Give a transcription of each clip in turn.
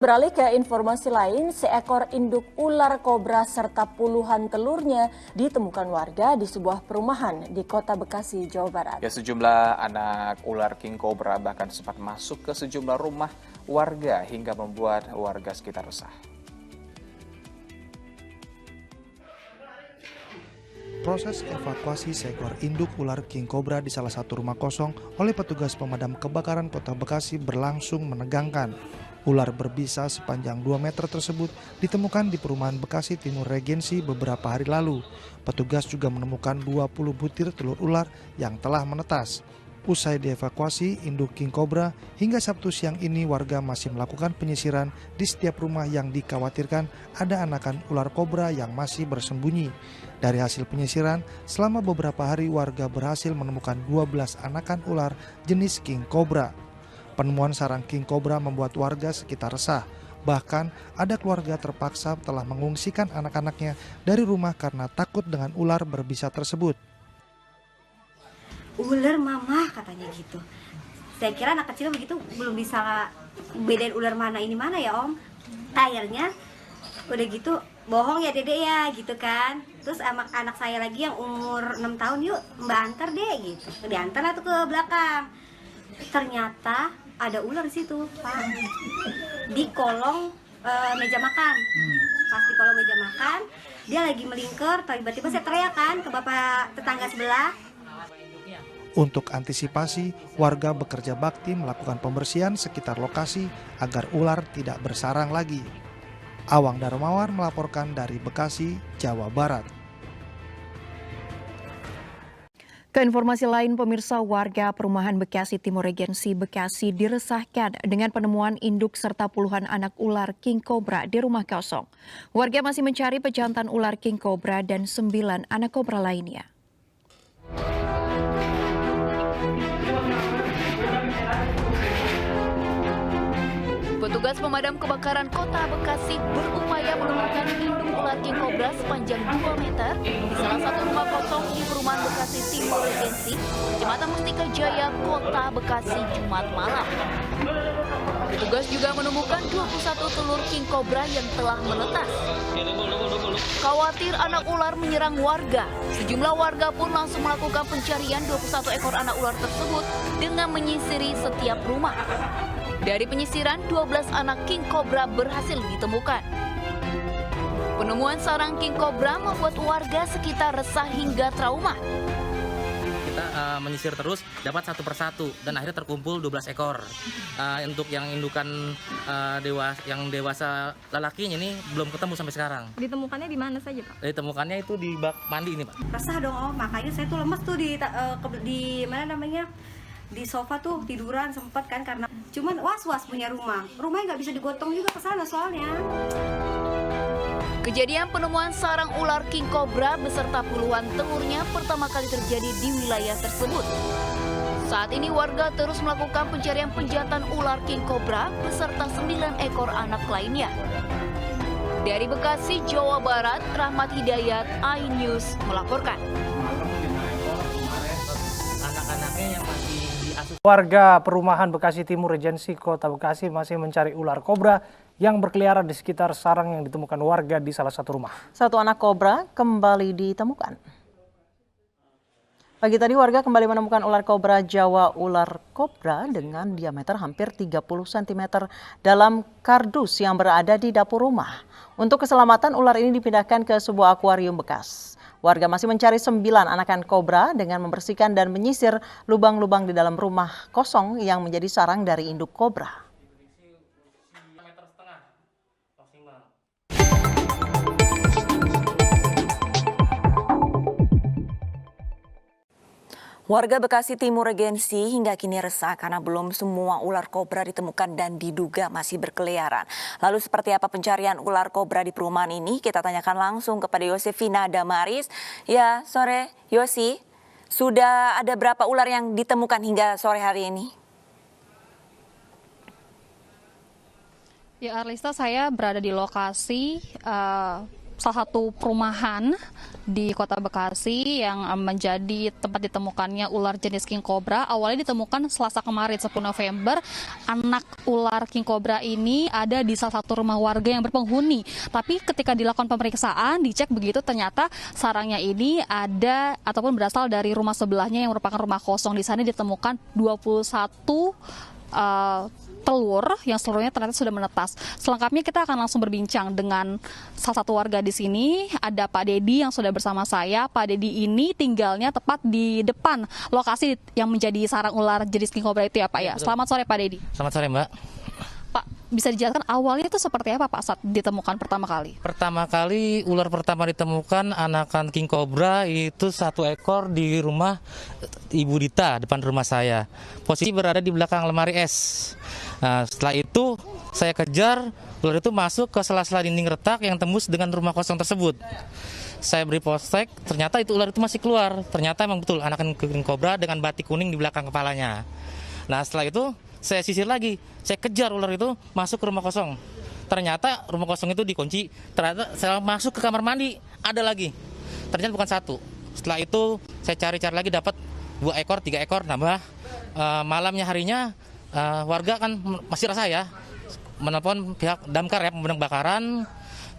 Beralih ke informasi lain, seekor induk ular kobra serta puluhan telurnya ditemukan warga di sebuah perumahan di Kota Bekasi, Jawa Barat. Ya, sejumlah anak ular king cobra bahkan sempat masuk ke sejumlah rumah warga hingga membuat warga sekitar resah. Proses evakuasi seekor induk ular king cobra di salah satu rumah kosong oleh petugas pemadam kebakaran Kota Bekasi berlangsung menegangkan. Ular berbisa sepanjang 2 meter tersebut ditemukan di perumahan Bekasi Timur Regensi beberapa hari lalu. Petugas juga menemukan 20 butir telur ular yang telah menetas. Usai dievakuasi induk king cobra, hingga Sabtu siang ini warga masih melakukan penyisiran di setiap rumah yang dikhawatirkan ada anakan ular kobra yang masih bersembunyi. Dari hasil penyisiran, selama beberapa hari warga berhasil menemukan 12 anakan ular jenis king cobra. Penemuan sarang king cobra membuat warga sekitar resah. Bahkan ada keluarga terpaksa telah mengungsikan anak-anaknya dari rumah karena takut dengan ular berbisa tersebut. Ular mama katanya gitu. Saya kira anak kecil begitu belum bisa bedain ular mana ini mana ya om. Akhirnya udah gitu bohong ya dede ya gitu kan. Terus anak saya lagi yang umur 6 tahun yuk mbak antar deh gitu. Diantar lah tuh ke belakang. Ternyata ada ular di situ pak. Di kolong meja makan. Pas di kolong meja makan dia lagi melingkar. Tiba-tiba saya teriak kan ke bapak tetangga sebelah. Untuk antisipasi, warga bekerja bakti melakukan pembersihan sekitar lokasi agar ular tidak bersarang lagi. Awang Darmawan melaporkan dari Bekasi, Jawa Barat. Ke informasi lain, pemirsa, warga perumahan Bekasi Timur Regensi Bekasi diresahkan dengan penemuan induk serta puluhan anak ular king cobra di rumah kosong. Warga masih mencari pejantan ular king cobra dan 9 anak kobra lainnya. Petugas pemadam kebakaran Kota Bekasi berupaya menemukan induk ular king cobra sepanjang 2 meter di salah satu rumah kosong di perumahan Bekasi Timur Regensi, Kecamatan Mustika Jaya, Kota Bekasi, Jumat malam. Petugas juga menemukan 21 telur king cobra yang telah menetas. Khawatir anak ular menyerang warga, sejumlah warga pun langsung melakukan pencarian 21 ekor anak ular tersebut dengan menyisiri setiap rumah. Dari penyisiran, 12 anak king cobra berhasil ditemukan. Penemuan sarang king cobra membuat warga sekitar resah hingga trauma. Kita menyisir terus, dapat satu persatu, dan akhirnya terkumpul 12 ekor. Untuk yang indukan yang dewasa lelakinya ini belum ketemu sampai sekarang. Ditemukannya di mana saja Pak? Ditemukannya itu di bak mandi ini Pak. Resah dong om, makanya saya tuh lemes tuh di mana namanya, di sofa tuh tiduran sempat kan, karena cuman was-was punya rumahnya nggak bisa digotong juga ke sana soalnya. Kejadian penemuan sarang ular king cobra beserta puluhan telurnya pertama kali terjadi di wilayah tersebut. Saat ini warga terus melakukan pencarian penjantan ular king cobra beserta 9 ekor anak lainnya. Dari Bekasi, Jawa Barat, Rahmat Hidayat, iNews melaporkan. Anak-anaknya yang masih diasuh. Warga perumahan Bekasi Timur Regensi Kota Bekasi masih mencari ular kobra yang berkeliaran di sekitar sarang yang ditemukan warga di salah satu rumah. Satu anak kobra kembali ditemukan. Pagi tadi warga kembali menemukan ular kobra Jawa ular kobra dengan diameter hampir 30 cm dalam kardus yang berada di dapur rumah. Untuk keselamatan ular ini dipindahkan ke sebuah akuarium bekas. Warga masih mencari 9 anakan kobra dengan membersihkan dan menyisir lubang-lubang di dalam rumah kosong yang menjadi sarang dari induk kobra. Warga Bekasi Timur Regensi hingga kini resah karena belum semua ular kobra ditemukan dan diduga masih berkeliaran. Lalu seperti apa pencarian ular kobra di perumahan ini? Kita tanyakan langsung kepada Yosefina Damaris. Ya, sore Yosi, sudah ada berapa ular yang ditemukan hingga sore hari ini? Ya Arlista, saya berada di lokasi salah satu perumahan di Kota Bekasi yang menjadi tempat ditemukannya ular jenis king cobra. Awalnya ditemukan Selasa kemarin 10 November. Anak ular king cobra ini ada di salah satu rumah warga yang berpenghuni. Tapi ketika dilakukan pemeriksaan, dicek begitu ternyata sarangnya ini ada ataupun berasal dari rumah sebelahnya yang merupakan rumah kosong. Di sana ditemukan 21 telur yang seluruhnya ternyata sudah menetas. Selengkapnya kita akan langsung berbincang dengan salah satu warga di sini. Ada Pak Dedi yang sudah bersama saya. Pak Dedi ini tinggalnya tepat di depan lokasi yang menjadi sarang ular jenis king cobra itu ya Pak ya. Selamat sore Pak Dedi. Selamat sore Mbak. Pak, bisa dijelaskan awalnya itu seperti apa Pak saat ditemukan pertama kali? Pertama kali ular pertama ditemukan anakan king cobra itu 1 ekor di rumah Ibu Dita depan rumah saya. Posisi berada di belakang lemari es. Nah, setelah itu saya kejar, ular itu masuk ke sela-sela dinding retak yang tembus dengan rumah kosong tersebut. Saya beri polsek, ternyata itu ular itu masih keluar. Ternyata memang betul anakan king cobra dengan batik kuning di belakang kepalanya. Nah setelah itu saya sisir lagi, saya kejar ular itu masuk ke rumah kosong. Ternyata rumah kosong itu dikunci. Ternyata saya masuk ke kamar mandi, ada lagi. Ternyata bukan 1. Setelah itu saya cari-cari lagi, dapat 2 ekor, 3 ekor, nambah. Malamnya harinya warga kan masih resah ya, menelpon pihak damkar ya, pemadam kebakaran,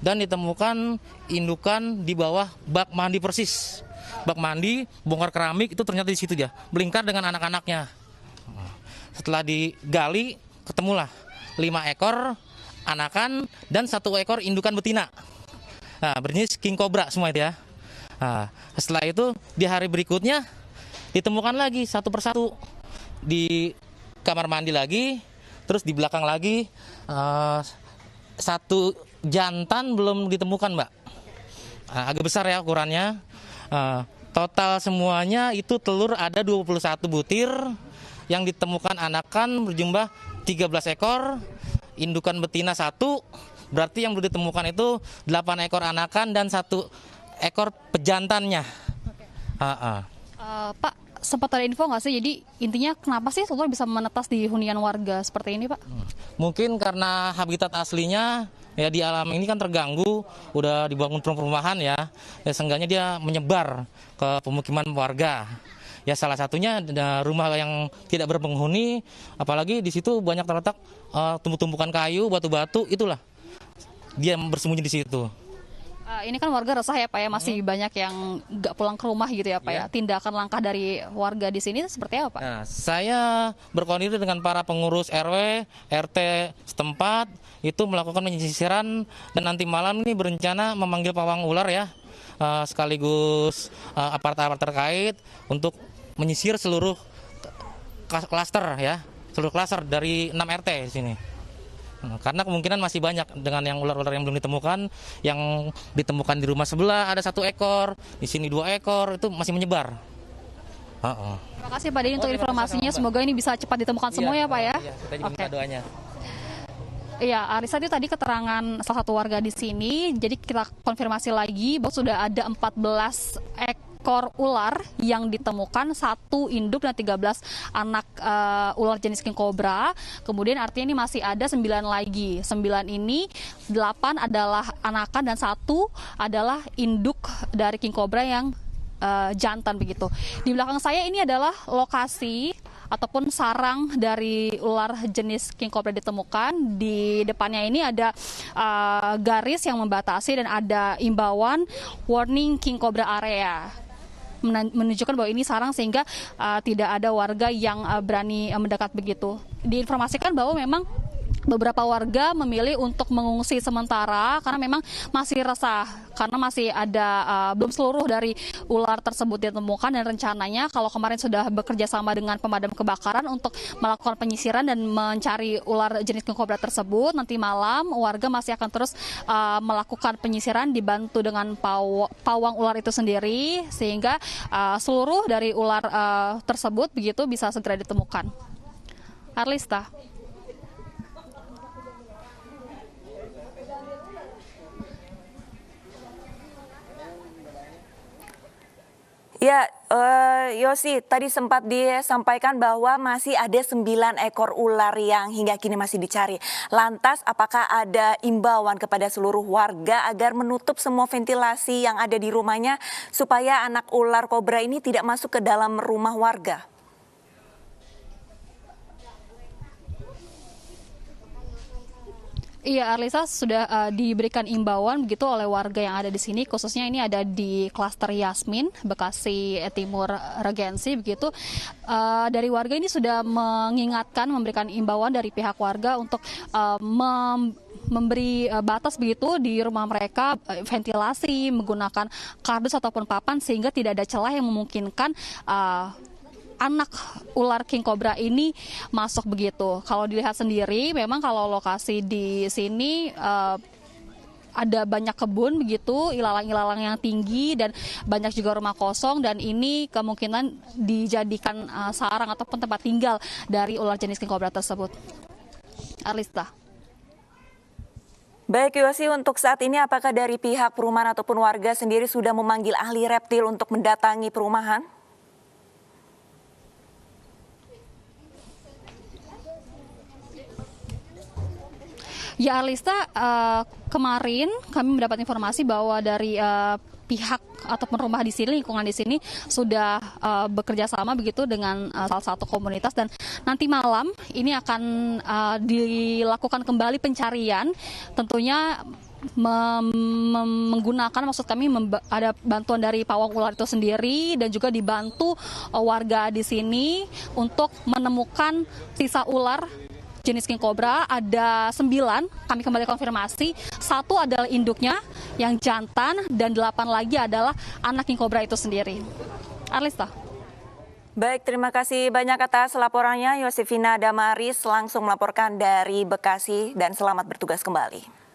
dan ditemukan indukan di bawah bak mandi persis. Bak mandi, bongkar keramik itu ternyata di situ ya, melingkar dengan anak-anaknya. Setelah digali, ketemulah 5 ekor anakan dan 1 ekor indukan betina. Nah, berjenis king cobra semua itu ya. Nah, setelah itu di hari berikutnya ditemukan lagi satu persatu di kamar mandi lagi, terus di belakang lagi 1 jantan belum ditemukan Mbak. Nah, agak besar ya ukurannya. Total semuanya itu telur ada 21 butir. Yang ditemukan anakan berjumlah 13 ekor, indukan betina 1, berarti yang belum ditemukan itu 8 ekor anakan dan 1 ekor pejantannya. Pak, sempat ada info nggak sih, jadi intinya kenapa sih telur bisa menetas di hunian warga seperti ini Pak? Mungkin karena habitat aslinya ya di alam ini kan terganggu, udah dibangun perumahan ya seenggaknya dia menyebar ke pemukiman warga. Ya salah satunya rumah yang tidak berpenghuni, apalagi di situ banyak terletak tumbuh-tumbukan kayu, batu-batu, itulah dia bersembunyi di situ. Ini kan warga resah ya Pak ya, masih banyak yang nggak pulang ke rumah gitu ya Pak ya. Tindakan langkah dari warga di sini seperti apa Pak? Nah, saya berkoordinasi dengan para pengurus RW, RT setempat, itu melakukan penyisiran dan nanti malam ini berencana memanggil pawang ular ya, sekaligus aparat-aparat terkait untuk menyisir seluruh klaster ya, seluruh klaster dari 6 RT di sini. Karena kemungkinan masih banyak dengan yang ular-ular yang belum ditemukan, yang ditemukan di rumah sebelah ada 1 ekor, di sini 2 ekor, itu masih menyebar. Terima kasih Pak Dedi untuk informasinya, semoga ini bisa cepat ditemukan semua ya Pak ya. Iya, kita juga minta doanya. Iya, Arisa itu tadi keterangan salah satu warga di sini, jadi kita konfirmasi lagi bahwa sudah ada 14 ekor ular yang ditemukan, 1 induk dan 13 anak ular jenis king cobra. Kemudian artinya ini masih ada 9 lagi. 9 ini 8 adalah anakan dan 1 adalah induk dari king cobra yang jantan begitu. Di belakang saya ini adalah lokasi ataupun sarang dari ular jenis king cobra ditemukan. Di depannya ini ada garis yang membatasi dan ada imbauan warning king cobra area, menunjukkan bahwa ini sarang sehingga tidak ada warga yang berani mendekat begitu. Diinformasikan bahwa memang beberapa warga memilih untuk mengungsi sementara karena memang masih resah, karena masih ada belum seluruh dari ular tersebut ditemukan, dan rencananya kalau kemarin sudah bekerja sama dengan pemadam kebakaran untuk melakukan penyisiran dan mencari ular jenis king cobra tersebut, nanti malam warga masih akan terus melakukan penyisiran dibantu dengan pawang ular itu sendiri sehingga seluruh dari ular tersebut begitu bisa segera ditemukan. Arlista. Ya, Yosi, tadi sempat disampaikan bahwa masih ada 9 ekor ular yang hingga kini masih dicari. Lantas, apakah ada imbauan kepada seluruh warga agar menutup semua ventilasi yang ada di rumahnya supaya anak ular kobra ini tidak masuk ke dalam rumah warga? Iya, Arlisa, sudah diberikan imbauan begitu oleh warga yang ada di sini, khususnya ini ada di klaster Yasmin, Bekasi Timur Regensi begitu. Dari warga ini sudah mengingatkan, memberikan imbauan dari pihak warga untuk memberi batas begitu di rumah mereka, ventilasi, menggunakan kardus ataupun papan sehingga tidak ada celah yang memungkinkan anak ular king cobra ini masuk begitu. Kalau dilihat sendiri, memang kalau lokasi di sini ada banyak kebun begitu, ilalang-ilalang yang tinggi dan banyak juga rumah kosong, dan ini kemungkinan dijadikan sarang ataupun tempat tinggal dari ular jenis king cobra tersebut. Arlista. Baik Yosi, untuk saat ini apakah dari pihak perumahan ataupun warga sendiri sudah memanggil ahli reptil untuk mendatangi perumahan? Ya Arlista, kemarin kami mendapat informasi bahwa dari pihak ataupun rumah di sini, lingkungan di sini sudah bekerja sama begitu dengan salah satu komunitas, dan nanti malam ini akan dilakukan kembali pencarian, tentunya menggunakan, maksud kami ada bantuan dari pawang ular itu sendiri dan juga dibantu warga di sini untuk menemukan sisa ular jenis king cobra. Ada 9, kami kembali konfirmasi, 1 adalah induknya yang jantan dan 8 lagi adalah anak king cobra itu sendiri. Arlista. Baik, terima kasih banyak atas laporannya Yosefina Damaris langsung melaporkan dari Bekasi, dan selamat bertugas kembali.